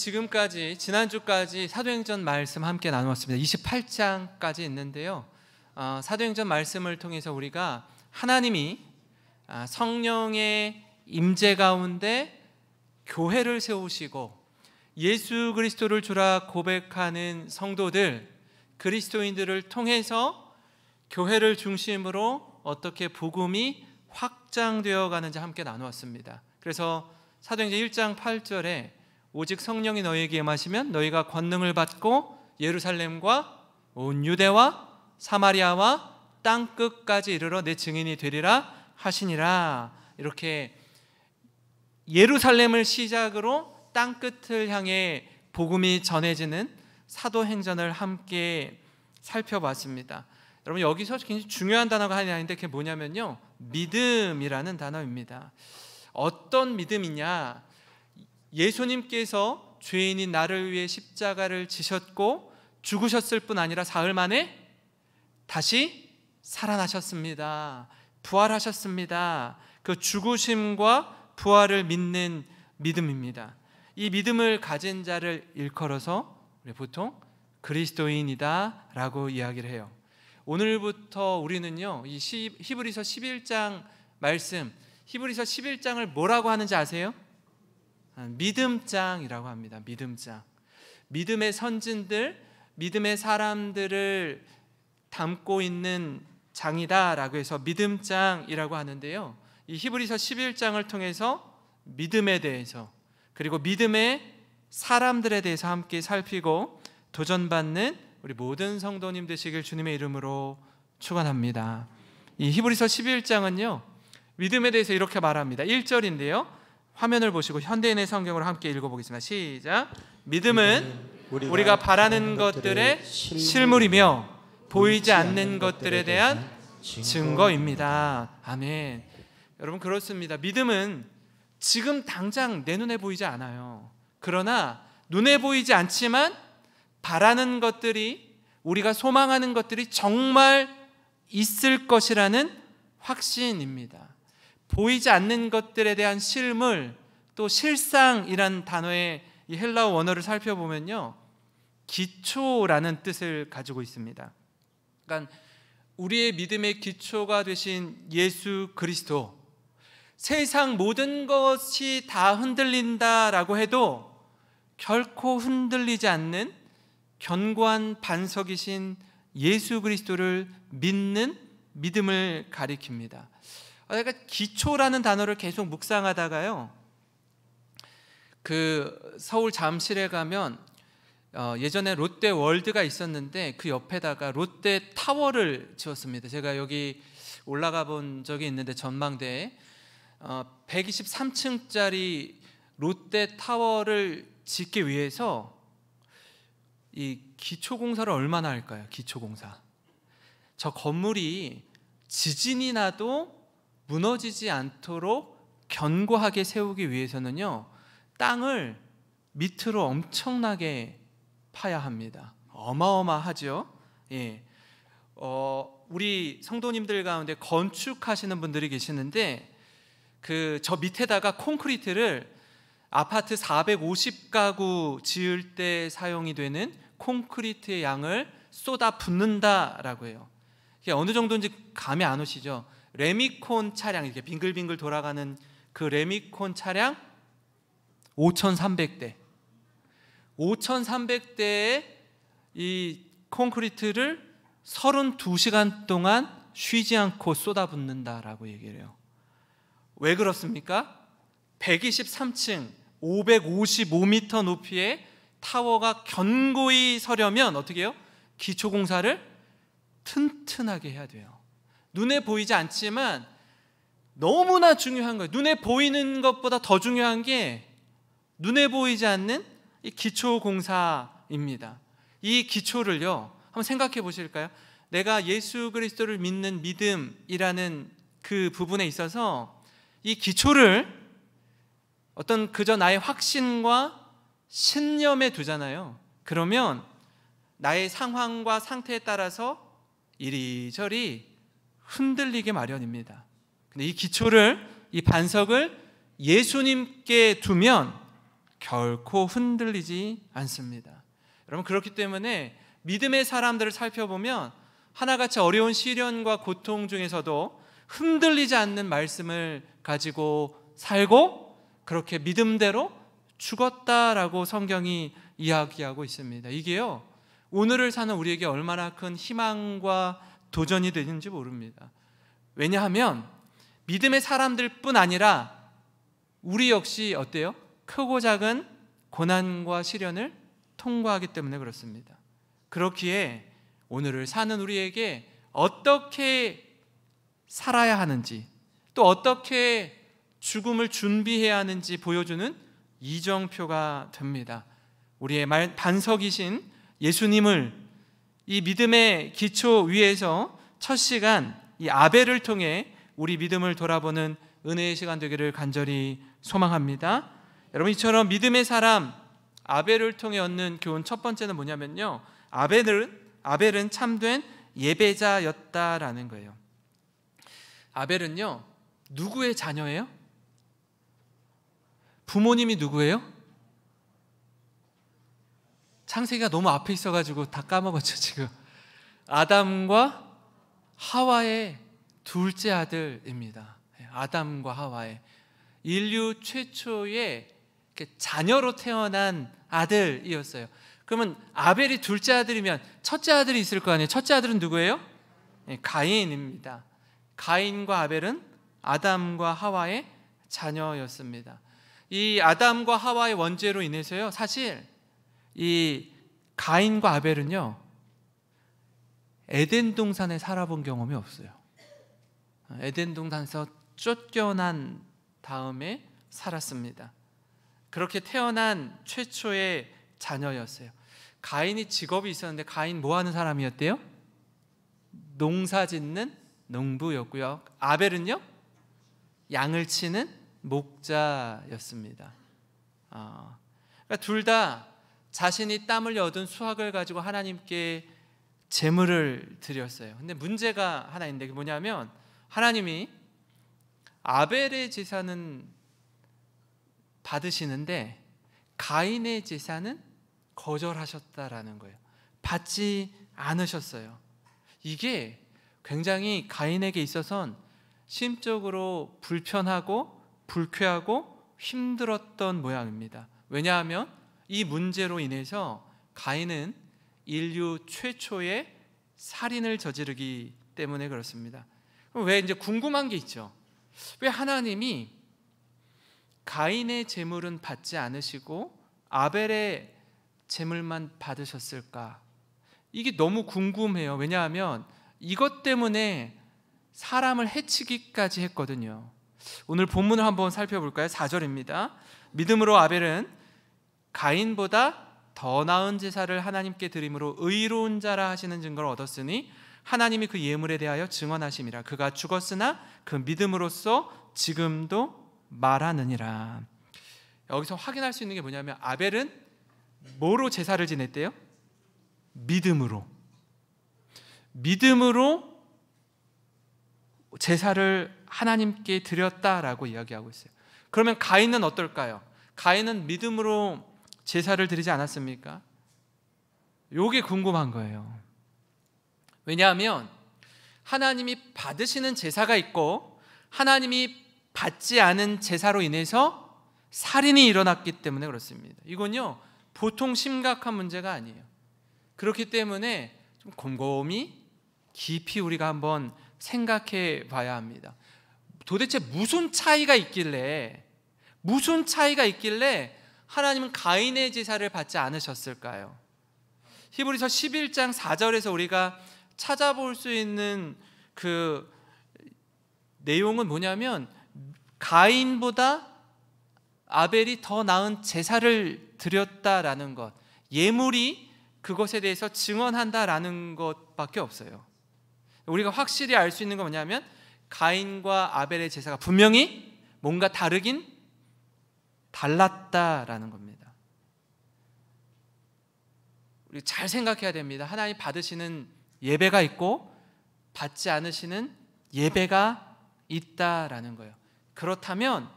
지금까지 지난주까지 사도행전 말씀 함께 나누었습니다. 28장까지 있는데요. 사도행전 말씀을 통해서 우리가 하나님이 성령의 임재 가운데 교회를 세우시고 예수 그리스도를 주라 고백하는 성도들, 그리스도인들을 통해서 교회를 중심으로 어떻게 복음이 확장되어 가는지 함께 나누었습니다. 그래서 사도행전 1장 8절에 오직 성령이 너희에게 임하시면 너희가 권능을 받고 예루살렘과 온 유대와 사마리아와 땅끝까지 이르러 내 증인이 되리라 하시니라. 이렇게 예루살렘을 시작으로 땅끝을 향해 복음이 전해지는 사도행전을 함께 살펴봤습니다. 여러분, 여기서 굉장히 중요한 단어가 하나 있는데 그게 뭐냐면요, 믿음이라는 단어입니다. 어떤 믿음이냐? 예수님께서 죄인인 나를 위해 십자가를 지셨고 죽으셨을 뿐 아니라 사흘 만에 다시 살아나셨습니다. 부활하셨습니다. 그 죽으심과 부활을 믿는 믿음입니다. 이 믿음을 가진 자를 일컬어서 보통 그리스도인이다 라고 이야기를 해요. 오늘부터 우리는요, 이 히브리서 11장 말씀, 히브리서 11장을 뭐라고 하는지 아세요? 믿음장이라고 합니다. 믿음장. 믿음의 선진들, 믿음의 사람들을 담고 있는 장이다라고 해서 믿음장이라고 하는데요, 이 히브리서 11장을 통해서 믿음에 대해서, 그리고 믿음의 사람들에 대해서 함께 살피고 도전받는 우리 모든 성도님 되시길 주님의 이름으로 축원합니다. 이 히브리서 11장은요, 믿음에 대해서 이렇게 말합니다. 1절인데요, 화면을 보시고 현대인의 성경으로 함께 읽어보겠습니다. 시작. 믿음은 우리가 바라는 것들의 실물이며 보이지 않는 것들에 대한 증거입니다. 아멘. 여러분, 그렇습니다. 믿음은 지금 당장 내 눈에 보이지 않아요. 그러나 눈에 보이지 않지만 바라는 것들이, 우리가 소망하는 것들이 정말 있을 것이라는 확신입니다. 보이지 않는 것들에 대한 실물, 또 실상이란 단어의 이 헬라어 원어를 살펴보면요, 기초라는 뜻을 가지고 있습니다. 그러니까 우리의 믿음의 기초가 되신 예수 그리스도, 세상 모든 것이 다 흔들린다라고 해도 결코 흔들리지 않는 견고한 반석이신 예수 그리스도를 믿는 믿음을 가리킵니다. 그러니까 기초라는 단어를 계속 묵상하다가요, 그 서울 잠실에 가면 예전에 롯데 월드가 있었는데 그 옆에다가 롯데 타워를 지었습니다. 제가 여기 올라가 본 적이 있는데 전망대에 123층짜리 롯데 타워를 짓기 위해서 이 기초공사를 얼마나 할까요? 기초공사. 저 건물이 지진이 나도 무너지지 않도록 견고하게 세우기 위해서는요, 땅을 밑으로 엄청나게 파야 합니다. 어마어마하죠. 예. 우리 성도님들 가운데 건축하시는 분들이 계시는데 저 밑에다가 콘크리트를 아파트 450가구 지을 때 사용이 되는 콘크리트의 양을 쏟아 붓는다라고 해요. 이게 어느 정도인지 감이 안 오시죠? 레미콘 차량, 이렇게 빙글빙글 돌아가는 그 레미콘 차량 5,300대, 5,300대의 이 콘크리트를 32시간 동안 쉬지 않고 쏟아붓는다라고 얘기를 해요. 왜 그렇습니까? 123층 555m 높이의 타워가 견고히 서려면 어떻게 해요? 기초공사를 튼튼하게 해야 돼요. 눈에 보이지 않지만 너무나 중요한 거예요. 눈에 보이는 것보다 더 중요한 게 눈에 보이지 않는 이 기초공사입니다. 이 기초를요, 한번 생각해 보실까요? 내가 예수 그리스도를 믿는 믿음이라는 그 부분에 있어서 이 기초를 어떤 그저 나의 확신과 신념에 두잖아요. 그러면 나의 상황과 상태에 따라서 이리저리 흔들리게 마련입니다. 근데 이 기초를, 이 반석을 예수님께 두면 결코 흔들리지 않습니다. 여러분, 그렇기 때문에 믿음의 사람들을 살펴보면 하나같이 어려운 시련과 고통 중에서도 흔들리지 않는 말씀을 가지고 살고 그렇게 믿음대로 죽었다라고 성경이 이야기하고 있습니다. 이게요, 오늘을 사는 우리에게 얼마나 큰 희망과 도전이 되는지 모릅니다. 왜냐하면 믿음의 사람들뿐 아니라 우리 역시 어때요? 크고 작은 고난과 시련을 통과하기 때문에 그렇습니다. 그렇기에 오늘을 사는 우리에게 어떻게 살아야 하는지, 또 어떻게 죽음을 준비해야 하는지 보여주는 이정표가 됩니다. 우리의 반석이신 예수님을 이 믿음의 기초 위에서 첫 시간 이 아벨을 통해 우리 믿음을 돌아보는 은혜의 시간 되기를 간절히 소망합니다. 여러분, 이처럼 믿음의 사람 아벨을 통해 얻는 교훈 첫 번째는 뭐냐면요, 아벨은 참된 예배자였다라는 거예요. 아벨은요, 누구의 자녀예요? 부모님이 누구예요? 창세기가 너무 앞에 있어가지고 다 까먹었죠 지금. 아담과 하와의 둘째 아들입니다. 아담과 하와의 인류 최초의 자녀로 태어난 아들이었어요. 그러면 아벨이 둘째 아들이면 첫째 아들이 있을 거 아니에요. 첫째 아들은 누구예요? 가인입니다. 가인과 아벨은 아담과 하와의 자녀였습니다. 이 아담과 하와의 원죄로 인해서요, 사실 이 가인과 아벨은요, 에덴 동산에 살아본 경험이 없어요. 에덴 동산에서 쫓겨난 다음에 살았습니다. 그렇게 태어난 최초의 자녀였어요. 가인이 직업이 있었는데 가인 뭐 하는 사람이었대요? 농사 짓는 농부였고요. 아벨은요, 양을 치는 목자였습니다. 그러니까 둘 다 자신이 땀 흘려 얻은 수확을 가지고 하나님께 제물을 드렸어요. 근데 문제가 하나 있는데, 그게 뭐냐면 하나님이 아벨의 제사는 받으시는데 가인의 제사는 거절하셨다라는 거예요. 받지 않으셨어요. 이게 굉장히 가인에게 있어서는 심적으로 불편하고 불쾌하고 힘들었던 모양입니다. 왜냐하면 이 문제로 인해서 가인은 인류 최초의 살인을 저지르기 때문에 그렇습니다. 그럼 왜, 이제 궁금한 게 있죠. 왜 하나님이 가인의 제물은 받지 않으시고 아벨의 제물만 받으셨을까? 이게 너무 궁금해요. 왜냐하면 이것 때문에 사람을 해치기까지 했거든요. 오늘 본문을 한번 살펴볼까요? 4절입니다. 믿음으로 아벨은 가인보다 더 나은 제사를 하나님께 드림으로 의로운 자라 하시는 증거를 얻었으니 하나님이 그 예물에 대하여 증언하심이라. 그가 죽었으나 그 믿음으로써 지금도 말하느니라. 여기서 확인할 수 있는 게 뭐냐면 아벨은 뭐로 제사를 지냈대요? 믿음으로 제사를 하나님께 드렸다라고 이야기하고 있어요. 그러면 가인은 어떨까요? 가인은 믿음으로 제사를 드리지 않았습니까? 이게 궁금한 거예요. 왜냐하면 하나님이 받으시는 제사가 있고 하나님이 받지 않은 제사로 인해서 살인이 일어났기 때문에 그렇습니다. 이건요, 보통 심각한 문제가 아니에요. 그렇기 때문에 좀 곰곰이 깊이 우리가 한번 생각해 봐야 합니다. 도대체 무슨 차이가 있길래 하나님은 가인의 제사를 받지 않으셨을까요? 히브리서 11장 4절에서 우리가 찾아볼 수 있는 그 내용은 뭐냐면 가인보다 아벨이 더 나은 제사를 드렸다라는 것, 예물이 그것에 대해서 증언한다라는 것밖에 없어요. 우리가 확실히 알 수 있는 건 뭐냐면 가인과 아벨의 제사가 분명히 뭔가 달랐다라는 겁니다. 우리 잘 생각해야 됩니다. 하나님 받으시는 예배가 있고 받지 않으시는 예배가 있다라는 거예요. 그렇다면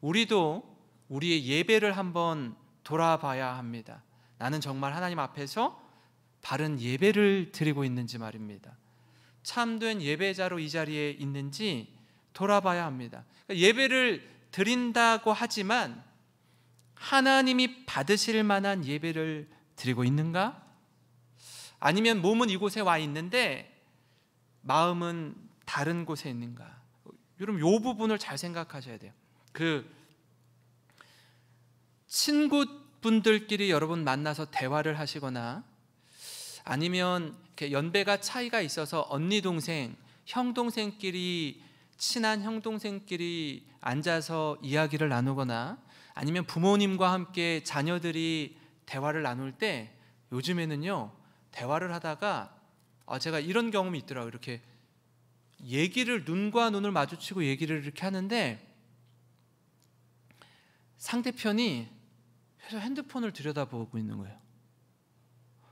우리도 우리의 예배를 한번 돌아봐야 합니다. 나는 정말 하나님 앞에서 바른 예배를 드리고 있는지 말입니다. 참된 예배자로 이 자리에 있는지 돌아봐야 합니다. 예배를 드린다고 하지만 하나님이 받으실 만한 예배를 드리고 있는가? 아니면 몸은 이곳에 와 있는데 마음은 다른 곳에 있는가? 여러분, 이 부분을 잘 생각하셔야 돼요. 친구분들끼리 여러분 만나서 대화를 하시거나 아니면 이렇게 연배가 차이가 있어서 언니 동생, 형 동생끼리, 친한 형 동생끼리 앉아서 이야기를 나누거나 아니면 부모님과 함께 자녀들이 대화를 나눌 때 요즘에는요, 대화를 하다가 제가 이런 경험이 있더라고요. 이렇게 얘기를, 눈과 눈을 마주치고 얘기를 이렇게 하는데 상대편이 계속 핸드폰을 들여다보고 있는 거예요.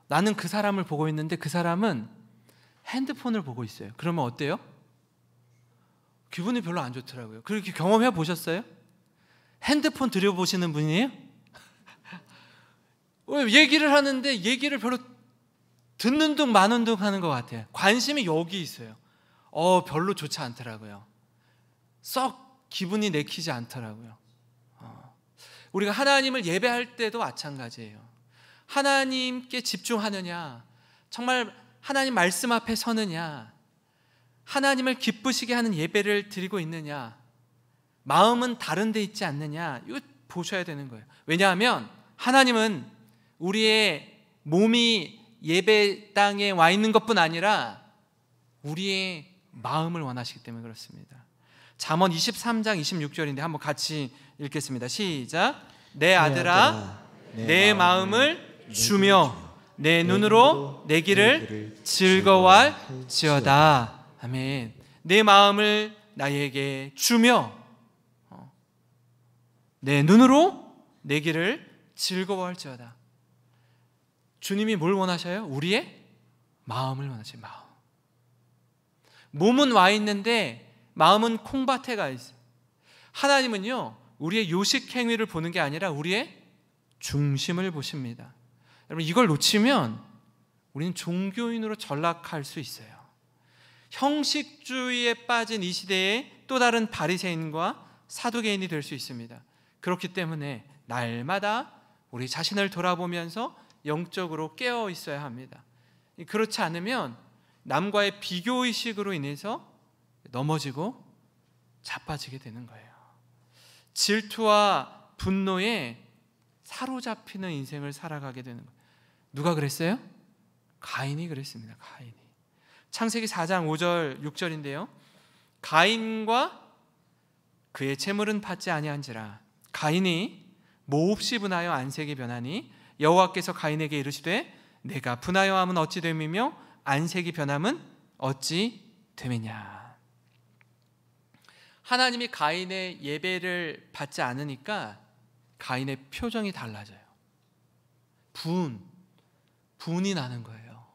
나는 그 사람을 보고 있는데 그 사람은 핸드폰을 보고 있어요. 그러면 어때요? 기분이 별로 안 좋더라고요. 그렇게 경험해 보셨어요? 핸드폰 들여보시는 분이에요? 얘기를 하는데 얘기를 별로 듣는 둥 마는 둥 하는 것 같아요. 관심이 여기 있어요. 별로 좋지 않더라고요. 썩 기분이 내키지 않더라고요. 우리가 하나님을 예배할 때도 마찬가지예요. 하나님께 집중하느냐, 정말 하나님 말씀 앞에 서느냐, 하나님을 기쁘시게 하는 예배를 드리고 있느냐, 마음은 다른 데 있지 않느냐, 이거 보셔야 되는 거예요. 왜냐하면 하나님은 우리의 몸이 예배당에 와 있는 것뿐 아니라 우리의 마음을 원하시기 때문에 그렇습니다. 잠언 23장 26절인데 한번 같이 읽겠습니다. 시작. 내 아들아, 내 마음을 주며 내 눈으로 내 길을 즐거워할지어다. 아멘. 내 마음을 나에게 주며 내 눈으로 내 길을 즐거워할지어다. 주님이 뭘 원하셔요? 우리의 마음을 원하셔요. 마음. 몸은 와 있는데 마음은 콩밭에 가 있어요. 하나님은요, 우리의 요식 행위를 보는 게 아니라 우리의 중심을 보십니다. 여러분, 이걸 놓치면 우리는 종교인으로 전락할 수 있어요. 형식주의에 빠진 이 시대에 또 다른 바리새인과 사두개인이 될 수 있습니다. 그렇기 때문에 날마다 우리 자신을 돌아보면서 영적으로 깨어 있어야 합니다. 그렇지 않으면 남과의 비교의식으로 인해서 넘어지고 자빠지게 되는 거예요. 질투와 분노에 사로잡히는 인생을 살아가게 되는 거예요. 누가 그랬어요? 가인이 그랬습니다. 가인이. 창세기 4장 5절 6절인데요. 가인과 그의 재물은 받지 아니한지라. 가인이 몹시 분하여 안색이 변하니 여호와께서 가인에게 이르시되 내가 분하여 함은 어찌 됨이며 안색이 변함은 어찌 됨이냐. 하나님이 가인의 예배를 받지 않으니까 가인의 표정이 달라져요. 분이 나는 거예요.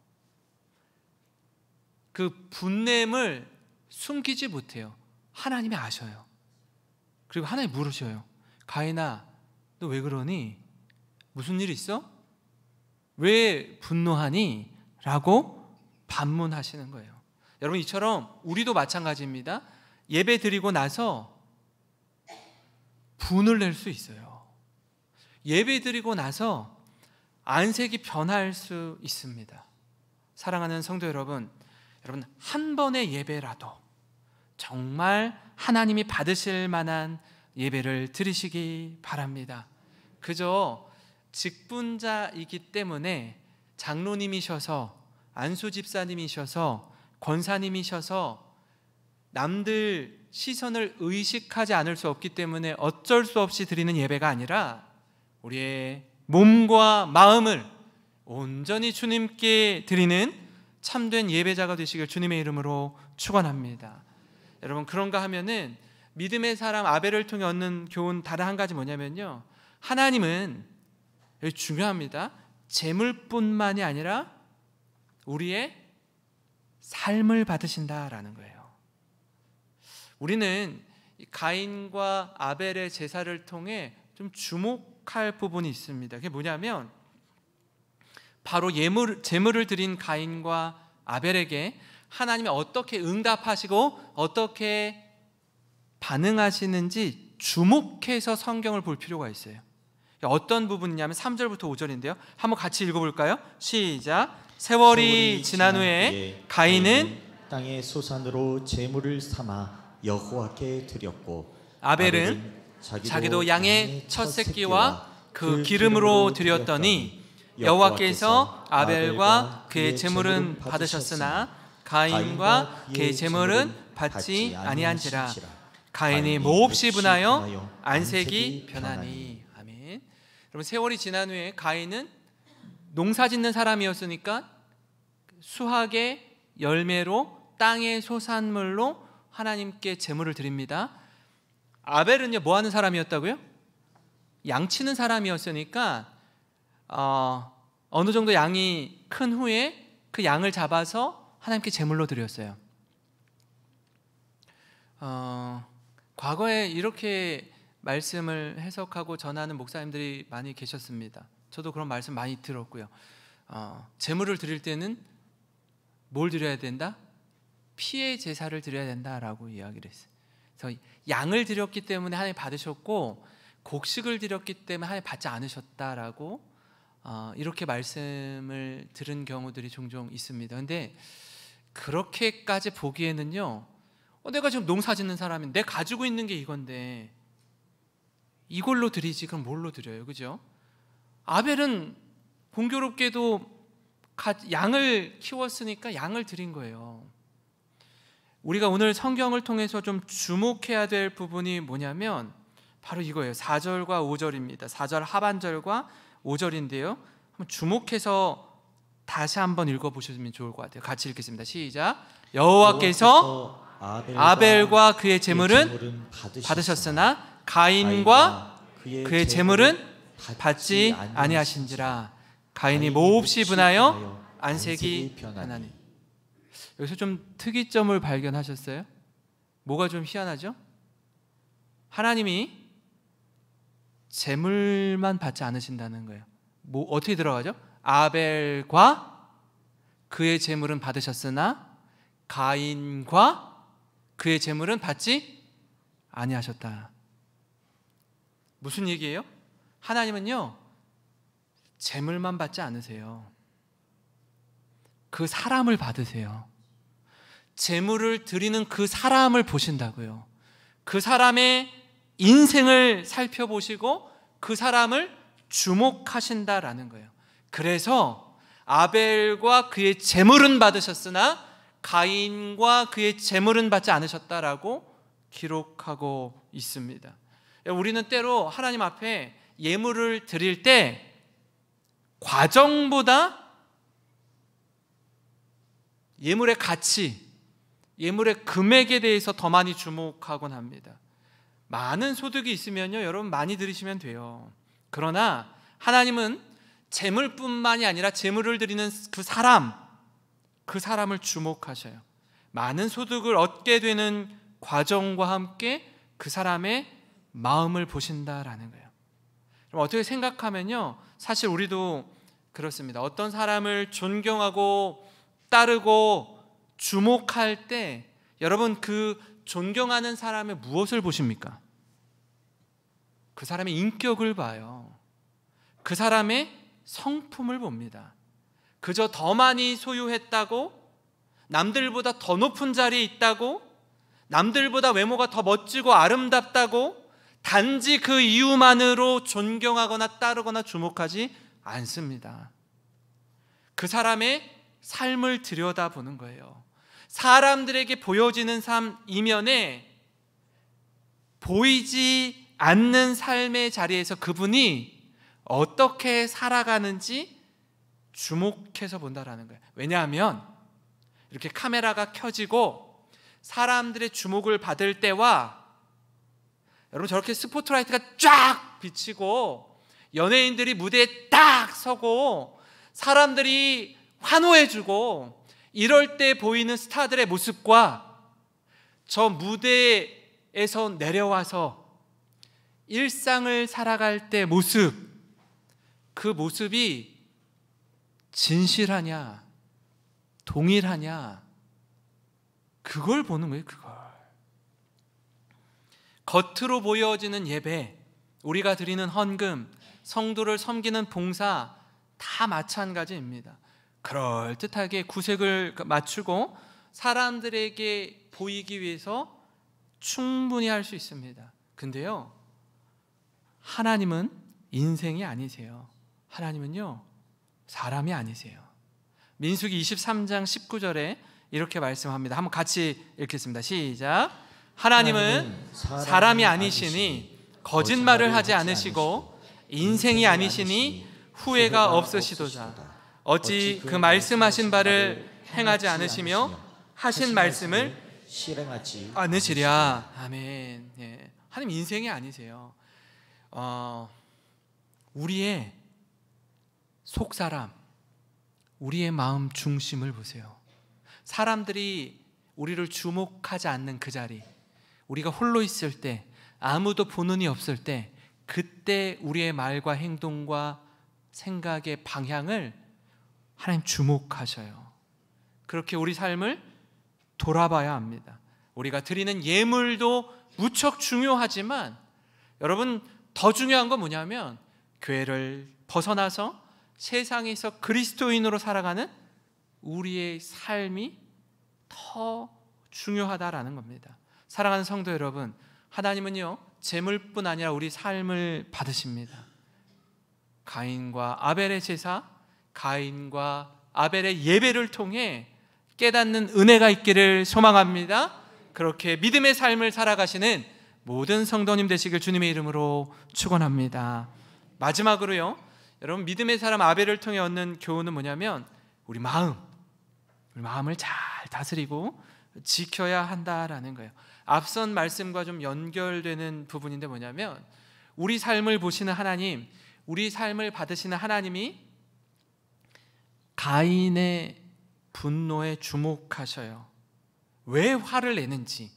그 분냄을 숨기지 못해요. 하나님이 아셔요. 그리고 하나님 물으셔요. 가인아, 너 왜 그러니? 무슨 일 있어? 왜 분노하니? 라고 반문하시는 거예요. 여러분, 이처럼 우리도 마찬가지입니다. 예배 드리고 나서 분을 낼 수 있어요. 예배 드리고 나서 안색이 변할 수 있습니다. 사랑하는 성도 여러분, 한 번의 예배라도 정말 하나님이 받으실 만한 예배를 드리시기 바랍니다. 그저 직분자이기 때문에 장로님이셔서, 안수 집사님이셔서, 권사님이셔서 남들 시선을 의식하지 않을 수 없기 때문에 어쩔 수 없이 드리는 예배가 아니라 우리의 몸과 마음을 온전히 주님께 드리는 참된 예배자가 되시길 주님의 이름으로 축원합니다. 여러분, 그런가 하면은 믿음의 사람 아벨을 통해 얻는 교훈 다른 한 가지 뭐냐면요, 하나님은, 여기 중요합니다, 재물뿐만이 아니라 우리의 삶을 받으신다라는 거예요. 우리는 가인과 아벨의 제사를 통해 좀 주목할 부분이 있습니다. 그게 뭐냐면 바로 제물을 드린 가인과 아벨에게 하나님이 어떻게 응답하시고 어떻게 반응하시는지 주목해서 성경을 볼 필요가 있어요. 어떤 부분이냐면 3절부터 5절인데요. 한번 같이 읽어볼까요? 시작. 세월이 지난 후에 가인은 땅의 소산으로 제물을 삼아 여호와께 드렸고 아벨은 자기도 양의 첫 새끼와 그 기름으로 드렸더니 여호와께서 아벨과 그의 제물은 받으셨으나 가인과 그의 제물은 받지 아니한지라. 가인이 몹시 분하여 안색이 변하니. 아멘. 여러분, 세월이 지난 후에 가인은 농사짓는 사람이었으니까 수확의 열매로 땅의 소산물로 하나님께 제물을 드립니다. 아벨은요, 뭐 하는 사람이었다고요? 양치는 사람이었으니까 어느 정도 양이 큰 후에 그 양을 잡아서 하나님께 제물로 드렸어요. 과거에 이렇게 말씀을 해석하고 전하는 목사님들이 많이 계셨습니다. 저도 그런 말씀 많이 들었고요. 제물을 드릴 때는 뭘 드려야 된다? 피의 제사를 드려야 된다라고 이야기를 했어요. 그래서 양을 드렸기 때문에 하나님 받으셨고 곡식을 드렸기 때문에 하나님 받지 않으셨다라고 이렇게 말씀을 들은 경우들이 종종 있습니다. 근데 그렇게까지 보기에는요, 내가 지금 농사 짓는 사람인데 내가 가지고 있는 게 이건데 이걸로 드리지 그럼 뭘로 드려요? 그죠? 아벨은 공교롭게도 양을 키웠으니까 양을 드린 거예요. 우리가 오늘 성경을 통해서 좀 주목해야 될 부분이 뭐냐면 바로 이거예요. 4절과 5절입니다. 4절 하반절과 5절인데요. 한번 주목해서 다시 한번 읽어보시면 좋을 것 같아요. 같이 읽겠습니다. 시작. 여호와께서 아벨과 그의 제물은 받으셨으나 가인과 그의 제물은 받지 아니하신지라. 가인이 몹시 분하여 안색이 변하니. 여기서 좀 특이점을 발견하셨어요? 뭐가 좀 희한하죠? 하나님이 제물만 받지 않으신다는 거예요. 어떻게 들어가죠? 아벨과 그의 제물은 받으셨으나 가인과 그의 제물은 받지 아니하셨다. 무슨 얘기예요? 하나님은요, 제물만 받지 않으세요. 그 사람을 받으세요. 제물을 드리는 그 사람을 보신다고요. 그 사람의 인생을 살펴보시고 그 사람을 주목하신다라는 거예요. 그래서 아벨과 그의 제물은 받으셨으나 가인과 그의 제물은 받지 않으셨다라고 기록하고 있습니다. 우리는 때로 하나님 앞에 예물을 드릴 때 과정보다 예물의 가치, 예물의 금액에 대해서 더 많이 주목하곤 합니다. 많은 소득이 있으면요, 여러분 많이 드리시면 돼요. 그러나 하나님은 재물뿐만이 아니라 재물을 드리는 그 사람을 주목하셔요. 많은 소득을 얻게 되는 과정과 함께 그 사람의 마음을 보신다라는 거예요. 그럼 어떻게 생각하면요, 사실 우리도 그렇습니다. 어떤 사람을 존경하고 따르고 주목할 때 여러분 그 존경하는 사람의 무엇을 보십니까? 그 사람의 인격을 봐요. 그 사람의 성품을 봅니다. 그저 더 많이 소유했다고, 남들보다 더 높은 자리에 있다고, 남들보다 외모가 더 멋지고 아름답다고 단지 그 이유만으로 존경하거나 따르거나 주목하지 않습니다. 그 사람의 삶을 들여다보는 거예요. 사람들에게 보여지는 삶 이면에 보이지 않는 삶의 자리에서 그분이 어떻게 살아가는지 주목해서 본다라는 거예요. 왜냐하면 이렇게 카메라가 켜지고 사람들의 주목을 받을 때와 여러분 저렇게 스포트라이트가 쫙 비치고 연예인들이 무대에 딱 서고 사람들이 환호해주고 이럴 때 보이는 스타들의 모습과 저 무대에서 내려와서 일상을 살아갈 때 모습, 그 모습이 진실하냐 동일하냐, 그걸 보는 거예요. 그걸. 겉으로 보여지는 예배, 우리가 드리는 헌금, 성도를 섬기는 봉사 다 마찬가지입니다. 그럴듯하게 구색을 맞추고 사람들에게 보이기 위해서 충분히 할 수 있습니다. 근데요, 하나님은 인생이 아니세요. 하나님은요, 사람이 아니세요. 민수기 23장 19절에 이렇게 말씀합니다. 한번 같이 읽겠습니다. 시작. 하나님은 사람이 아니시니 거짓말을 하지 않으시고 인생이 아니시니 후회가 없으시도다. 어찌 그 말씀하신 바를 행하지 않으시며 하신 말씀을 실행하지 않으시랴. 아멘. 예. 하나님 인생이 아니세요. 우리의 속사람, 우리의 마음 중심을 보세요. 사람들이 우리를 주목하지 않는 그 자리, 우리가 홀로 있을 때, 아무도 보는 이 없을 때, 그때 우리의 말과 행동과 생각의 방향을 하나님 주목하셔요. 그렇게 우리 삶을 돌아봐야 합니다. 우리가 드리는 예물도 무척 중요하지만, 여러분, 더 중요한 건 뭐냐면 교회를 벗어나서 세상에서 그리스도인으로 살아가는 우리의 삶이 더 중요하다라는 겁니다. 사랑하는 성도 여러분, 하나님은요, 재물뿐 아니라 우리 삶을 받으십니다. 가인과 아벨의 제사, 가인과 아벨의 예배를 통해 깨닫는 은혜가 있기를 소망합니다. 그렇게 믿음의 삶을 살아가시는 모든 성도님 되시길 주님의 이름으로 축원합니다. 마지막으로요, 여러분, 믿음의 사람 아벨을 통해 얻는 교훈은 뭐냐면 우리 마음을 잘 다스리고 지켜야 한다라는 거예요. 앞선 말씀과 좀 연결되는 부분인데 뭐냐면, 우리 삶을 보시는 하나님, 우리 삶을 받으시는 하나님이 가인의 분노에 주목하셔요. 왜 화를 내는지,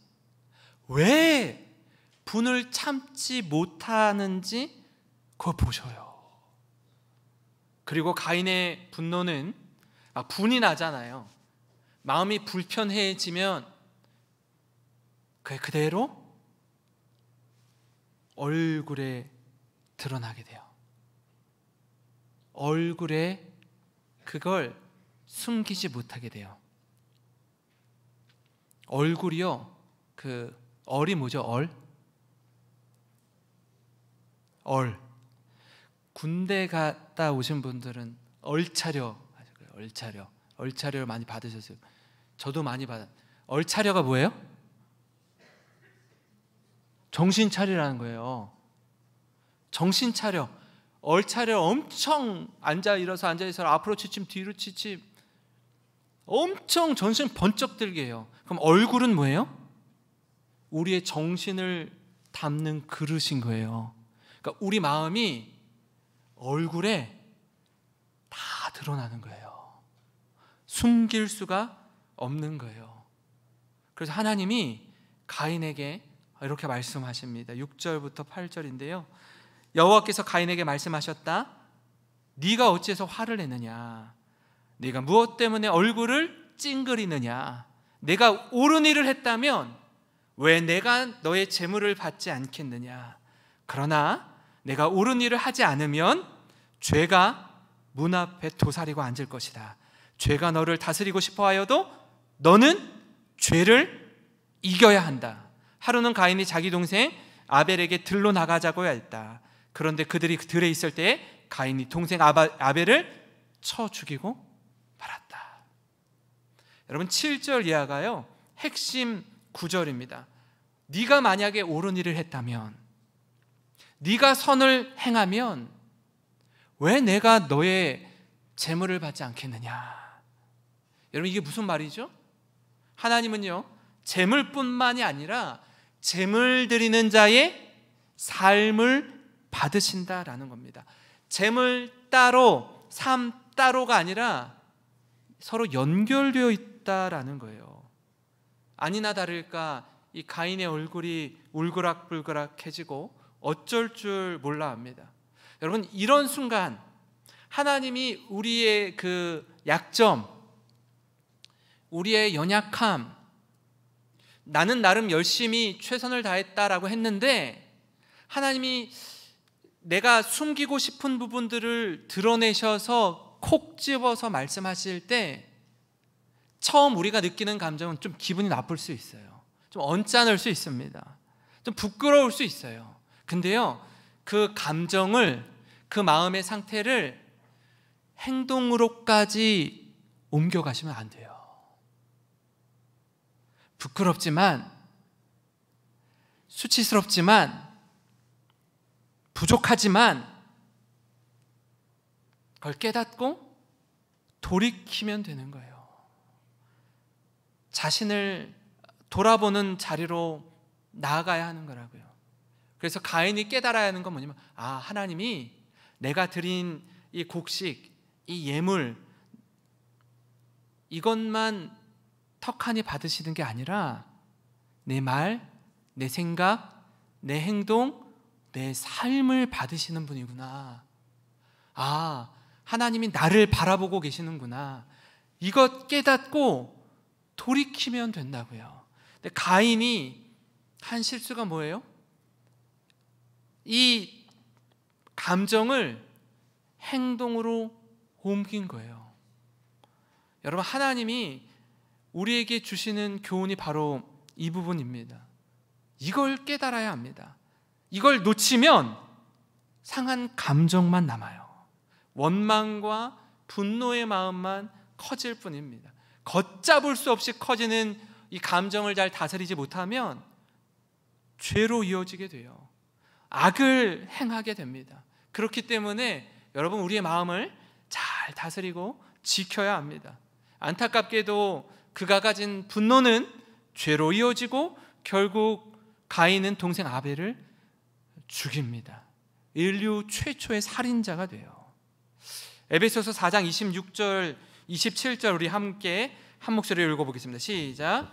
왜 분을 참지 못하는지 그거 보셔요. 그리고 가인의 분노는 분이 나잖아요. 마음이 불편해지면 그게 그대로 얼굴에 드러나게 돼요. 얼굴에 그걸 숨기지 못하게 돼요. 얼굴이요, 그 얼이 뭐죠? 군대 갔다 오신 분들은 얼차려를 많이 받으셨어요. 저도 많이 받았어요. 얼차려가 뭐예요? 정신 차리라는 거예요. 정신 차려. 얼차려 엄청 일어서 앞으로 치침 뒤로 치침 엄청 전신 번쩍 들게 해요. 그럼 얼굴은 뭐예요? 우리의 정신을 담는 그릇인 거예요. 그러니까 우리 마음이 얼굴에 다 드러나는 거예요. 숨길 수가 없는 거예요. 그래서 하나님이 가인에게 이렇게 말씀하십니다. 6절부터 8절인데요. 여호와께서 가인에게 말씀하셨다. 네가 어찌해서 화를 내느냐? 네가 무엇 때문에 얼굴을 찡그리느냐? 내가 옳은 일을 했다면 왜 내가 너의 재물을 받지 않겠느냐? 그러나 내가 옳은 일을 하지 않으면 죄가 문 앞에 도사리고 앉을 것이다. 죄가 너를 다스리고 싶어 하여도 너는 죄를 이겨야 한다. 하루는 가인이 자기 동생 아벨에게 들로 나가자고 했다. 그런데 그들이 들에 있을 때에 가인이 동생 아벨을 쳐 죽이고 말았다. 여러분, 7절 이하가요, 핵심 구절입니다. 네가 만약에 옳은 일을 했다면, 네가 선을 행하면 왜 내가 너의 재물을 받지 않겠느냐? 여러분, 이게 무슨 말이죠? 하나님은요, 재물뿐만이 아니라 재물 드리는 자의 삶을 받으신다라는 겁니다. 재물 따로, 삶 따로가 아니라 서로 연결되어 있다라는 거예요. 아니나 다를까 이 가인의 얼굴이 울그락불그락해지고 어쩔 줄 몰라 합니다. 여러분, 이런 순간 하나님이 우리의 그 약점, 우리의 연약함, 나는 나름 열심히 최선을 다했다라고 했는데 하나님이 내가 숨기고 싶은 부분들을 드러내셔서 콕 집어서 말씀하실 때 처음 우리가 느끼는 감정은 좀 기분이 나쁠 수 있어요. 좀 언짢을 수 있습니다. 좀 부끄러울 수 있어요. 근데요, 그 감정을, 그 마음의 상태를 행동으로까지 옮겨가시면 안 돼요. 부끄럽지만, 수치스럽지만, 부족하지만 그걸 깨닫고 돌이키면 되는 거예요. 자신을 돌아보는 자리로 나아가야 하는 거라고요. 그래서 가인이 깨달아야 하는 건 뭐냐면, 하나님이 내가 드린 이 곡식, 이 예물, 이것만 턱하니 받으시는 게 아니라 내 말, 내 생각, 내 행동, 내 삶을 받으시는 분이구나. 하나님이 나를 바라보고 계시는구나. 이것 깨닫고 돌이키면 된다고요. 근데 가인이 한 실수가 뭐예요? 이 감정을 행동으로 옮긴 거예요. 여러분, 하나님이 우리에게 주시는 교훈이 바로 이 부분입니다. 이걸 깨달아야 합니다. 이걸 놓치면 상한 감정만 남아요. 원망과 분노의 마음만 커질 뿐입니다. 걷잡을 수 없이 커지는 이 감정을 잘 다스리지 못하면 죄로 이어지게 돼요. 악을 행하게 됩니다. 그렇기 때문에 여러분, 우리의 마음을 잘 다스리고 지켜야 합니다. 안타깝게도 그가 가진 분노는 죄로 이어지고 결국 가인은 동생 아벨을 죽입니다. 인류 최초의 살인자가 돼요. 에베소서 4장 26절 27절 우리 함께 한 목소리로 읽어보겠습니다. 시작.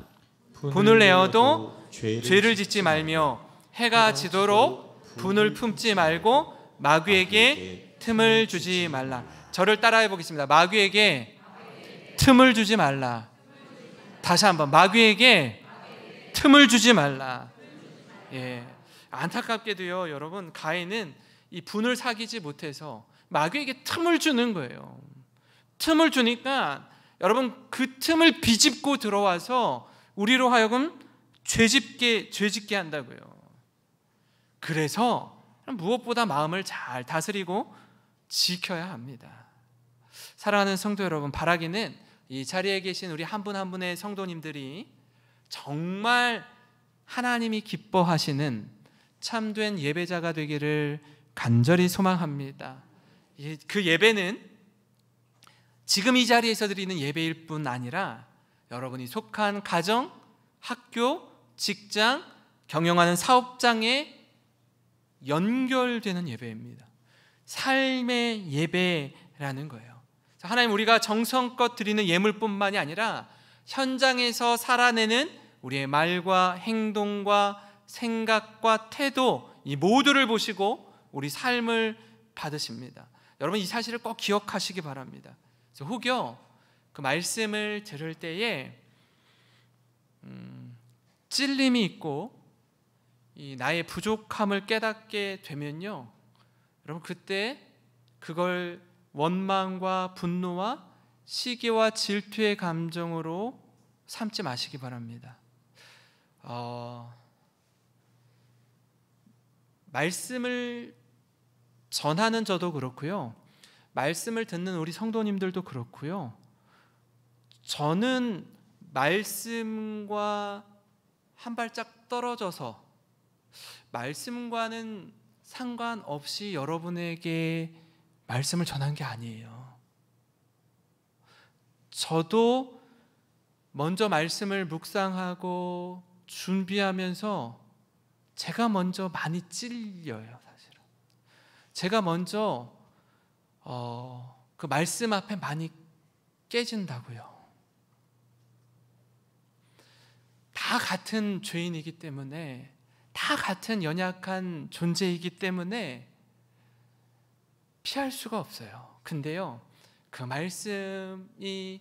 분을 내어도 죄를 짓지 말며 해가 지도록 분을 품지 말고 마귀에게 틈을 주지 말라. 저를 따라해 보겠습니다. 마귀에게 틈을 주지 말라. 다시 한번, 마귀에게 틈을 주지 말라. 안타깝게도요, 여러분, 가인은 이 분을 사귀지 못해서 마귀에게 틈을 주는 거예요. 틈을 주니까 여러분, 그 틈을 비집고 들어와서 우리로 하여금 죄짓게 한다고요. 그래서 무엇보다 마음을 잘 다스리고 지켜야 합니다. 사랑하는 성도 여러분, 바라기는 이 자리에 계신 우리 한 분 한 분의 성도님들이 정말 하나님이 기뻐하시는 참된 예배자가 되기를 간절히 소망합니다. 그 예배는 지금 이 자리에서 드리는 예배일 뿐 아니라 여러분이 속한 가정, 학교, 직장, 경영하는 사업장에 연결되는 예배입니다. 삶의 예배라는 거예요. 하나님, 우리가 정성껏 드리는 예물뿐만이 아니라 현장에서 살아내는 우리의 말과 행동과 생각과 태도, 이 모두를 보시고 우리 삶을 받으십니다. 여러분, 이 사실을 꼭 기억하시기 바랍니다. 그래서 혹여 그 말씀을 들을 때에 찔림이 있고 이 나의 부족함을 깨닫게 되면요, 여러분, 그때 그걸 원망과 분노와 시기와 질투의 감정으로 삼지 마시기 바랍니다. 말씀을 전하는 저도 그렇고요, 말씀을 듣는 우리 성도님들도 그렇고요, 저는 말씀과 한 발짝 떨어져서 말씀과는 상관없이 여러분에게 말씀을 전한 게 아니에요. 저도 먼저 말씀을 묵상하고 준비하면서 제가 먼저 많이 찔려요. 사실은 제가 먼저 그 말씀 앞에 많이 깨진다고요. 다 같은 죄인이기 때문에, 다 같은 연약한 존재이기 때문에 피할 수가 없어요. 근데요, 그 말씀이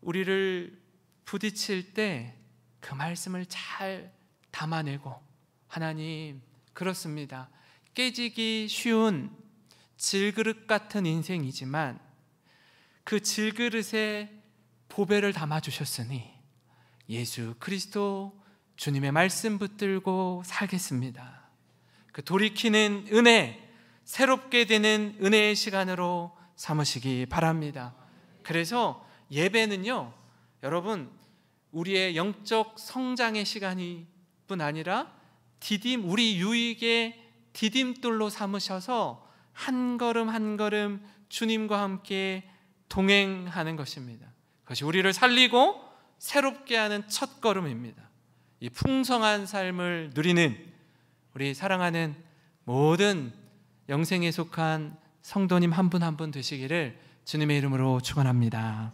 우리를 부딪힐 때 그 말씀을 잘 담아내고, 하나님, 그렇습니다. 깨지기 쉬운 질그릇 같은 인생이지만 그 질그릇에 보배를 담아주셨으니 예수 그리스도 주님의 말씀 붙들고 살겠습니다. 그 돌이키는 은혜, 새롭게 되는 은혜의 시간으로 삼으시기 바랍니다. 그래서 예배는요, 여러분, 우리의 영적 성장의 시간이 뿐 아니라 우리 유익의 디딤돌로 삼으셔서 한 걸음 한 걸음 주님과 함께 동행하는 것입니다. 그것이 우리를 살리고 새롭게 하는 첫 걸음입니다. 이 풍성한 삶을 누리는 우리 사랑하는 모든 영생에 속한 성도님 한 분 한 분 되시기를 주님의 이름으로 축원합니다.